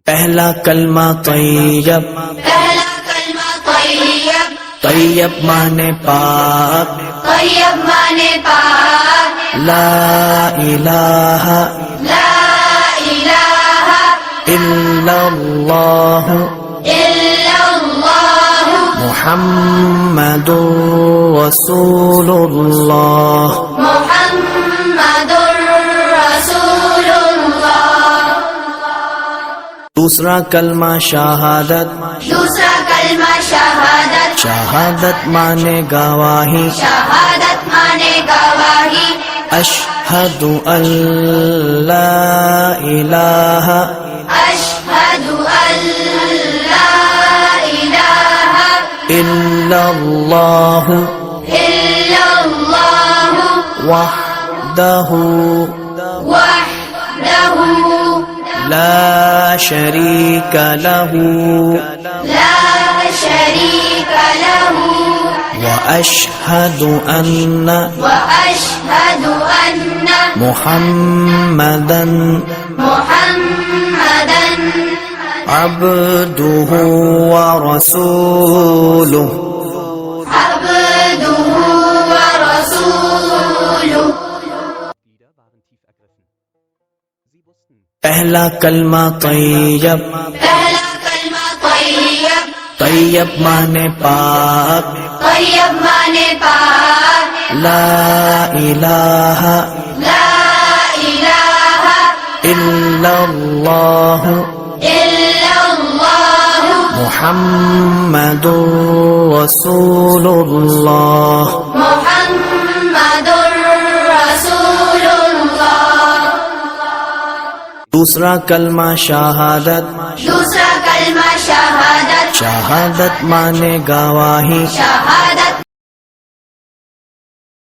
پہلا کلمہ طیب، پہلا کلمہ طیب، طیب مانے پاک، طیب مانے پاک، لا الہ لا الہ الا اللہ الا اللہ محمد رسول اللہ۔ محمد رسول اللہ۔ دوسرا کلمہ شہادت، دوسرا کلمہ شہادت، شہادت مانے گواہی، شہادت مانے گواہی، اشہد ان لا الہ اشہد ان لا الہ الا اللہ الا اللہ وحدہ وحدہ لا شریک لہ لا شریک لہ واشہد ان واشہد ان محمدا محمدا عبدہ ورسولہ۔ عبدہ ورسولہ۔ پہلا کلمہ طیب، پہلا کلمہ طیب، طیب مانے پاک، طیب مانے پاک، لا الہ لا الہ الا اللہ الا اللہ محمد رسول اللہ۔ محمد رسول اللہ۔ دوسرا کلمہ شہادت، دوسرا کلمہ شہادت، شہادت مانے گواہی، شہادت